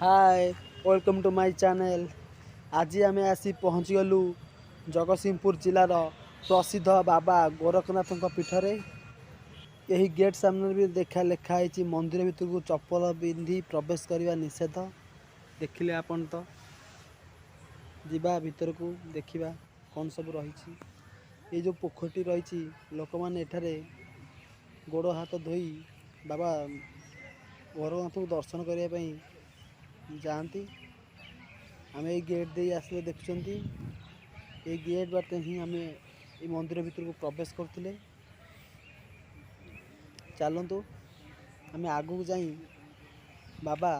Hi welcome to my channel. आज आम आसी पहुँचीगलु जगतसिंहपुर जिलार प्रसिद्ध बाबा गोरखनाथ पीठरे। यही गेट सामने भी लिखाई मंदिर भितर को चप्पल पिंधि प्रवेश करने निषेध। देखिले आपण तो जीवा भीतर को देखा कौन सब रही। ये जो पोखरी रही लोक मैंने एठारे गोड़ हाथ धोई बाबा गोरखनाथ को दर्शन करने जाती। आम ये गेट दे आसले देखुं ये गेट बाटे ही आम ये मंदिर भीतर को प्रवेश करते। चलतु आम आगू जाई बाबा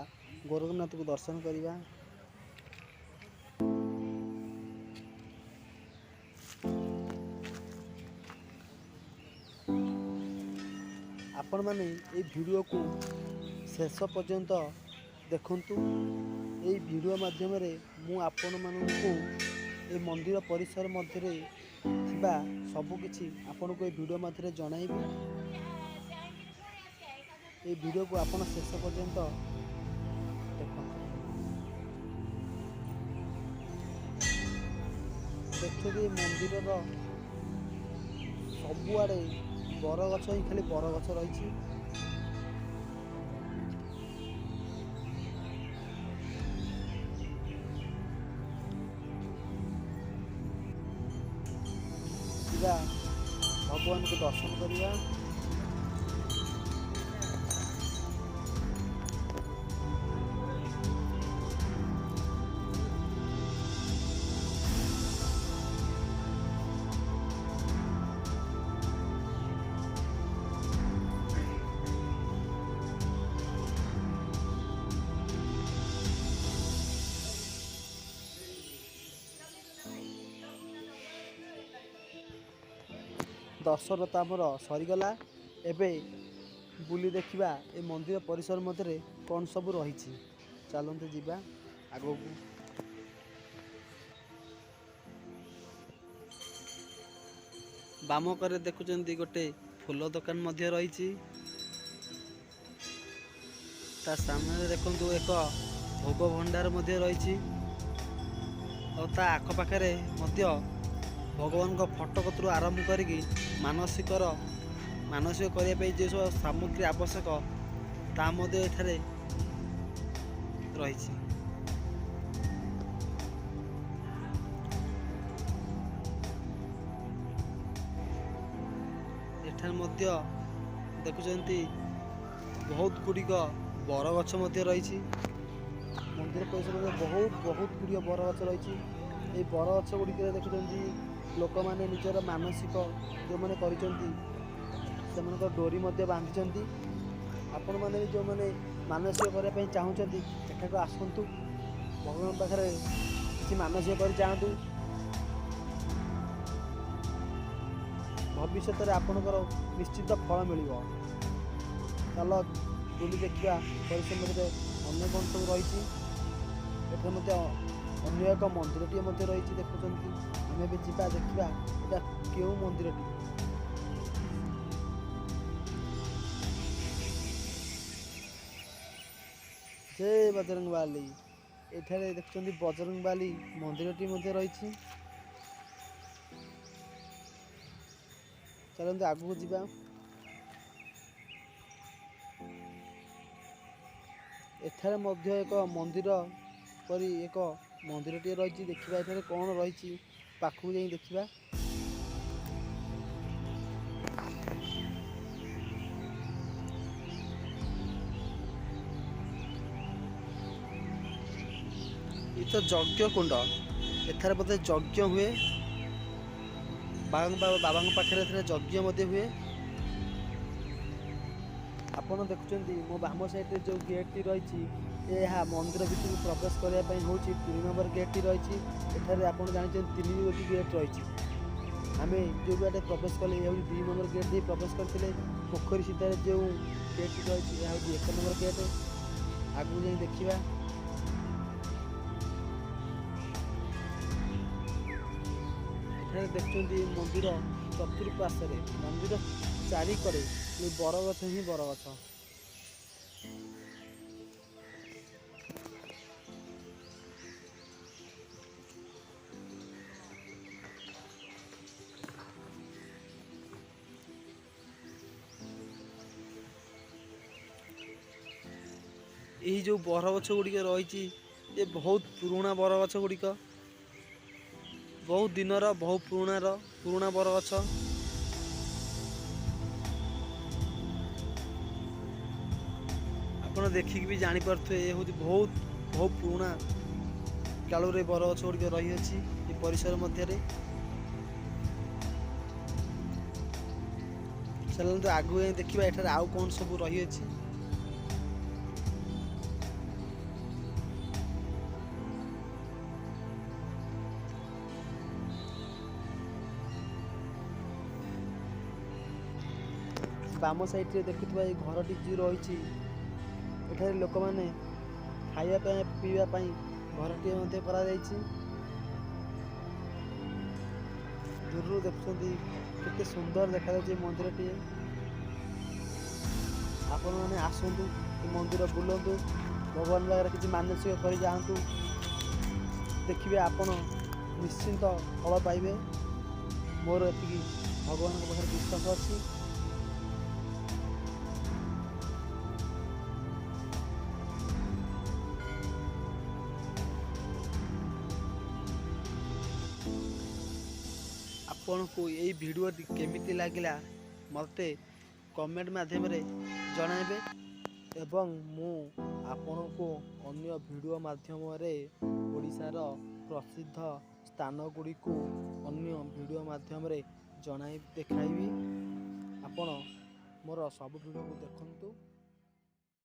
गोरखनाथ को दर्शन करवा। आपण माने ये वीडियो को शेष पर्यंत देखंतु। ये वीडियो माध्यम रे मु आपण मानकु ये मंदिर परिसर मध्य सबु किछि आपण को ये वीडियो माध्यम जणाइबी। ये वीडियो को आपण शेष पर्यंत देखंतु। देखिए मंदिर सबुआड़े बरगछ ही खाली बरगछ रही। भगवान को दर्शन करवा। दर्शन तो आमर सरीगला। एबे बुली देखा ए मंदिर परिसर मध्य कौन सब रही। चलते जीवा आगो को। बामक देखुं गोटे फूल दुकान मध्य रही। सामने देखु एक भोग भंडार मध्य रही। आखपाखे भगवान को फोटो कतरू आरंभ करी मानसिक करने जो सब सामग्री आवश्यक ता एठारे रही। एठार मध्य देखुंती बहुत गुड़िक बरगछ रही। मंदिर परिसर में बहुत गुड़िया बरगछ रही। ये बरगछ गुड़िक देखुं लोक मैंने निजर मानसिक जो मैंने कर डोरी बांधि। आपण मैंने जो मैंने मानसिक करने चाहूँगी एठाक आसतु भगवान पाखे किसी मानसिक कर जातु। भविष्य में आपणकर निश्चित फल मिल। चल बुली देखा परिसर में अन्य कौन सब रही। अन्य एक मंदिरटे रही। देखुं आम भी जा देखा यहाँ क्यों मंदिर। जय बजरंगबाली। एठारे देखुं बजरंगबाली मंदिरटी रही। चलते आगू जावा। एठारे मध्य एक मंदिर परी एक मंदिरटे रही। देखा एठारे कौन रही पाखु जाई देखा। ये तो यज्ञ कुंड। एथारे बोधे यज्ञ हुए। बाबा पाखे यज्ञ हुए। आपड़ देखुं मो बाम साइड जो गेट रही यह मंदिर भीतर प्रवेश करने हूँ 3 नंबर गेट रही। एठारे आप जानते 3 गोटी गेट रही। आम जो बाटे प्रवेश कले ये 2 नंबर गेट दे प्रवेश करते। पोखरी सीधार जो गेट रही यह 1 नंबर गेट। आगू जा देखा एठारे देखुं मंदिर चतुर्पार्श्वे मंदिर चारिकड़े बरगछ ही बरगछ। यही जो बरगछ गुड़िक रही ये बहुत पुराणा बरगछ गुड़िक बहुत दिनर बहुत पुराणा बरगछ। आप देखिक भी जापे ये हूँ बहुत बहुत पुराणा कालू बरगछ गुड़िक रही परिसर मध्य चलते आगु देखा एठार आउ कौन सब रही। बाम साइड रे देखुवा ये घरटी जो रही एठारे लोक मैंने खाइबा पीवा घरटी करा दूर देखुं केते सुंदर देखा मंदिर टी आपण मैंने आसतु मंदिर बुलतु भगवान पाखे किसी मानसिक कर जातु देखिए आपण निश्चिंत फल पाइबे। मोर एति भगवान पाखे विश्वास अच्छी। आपण को यही वीडियो केमिति लागिला मते कमेंट माध्यम रे जणाइबे एवं मु आपण को अन्य वीडियो माध्यम रे ओडिशार प्रसिद्ध स्थान गुड़ी को अन्य वीडियो माध्यम रे जणाइ देखाइबी। आपण मोर सब वीडियो को देखंतु।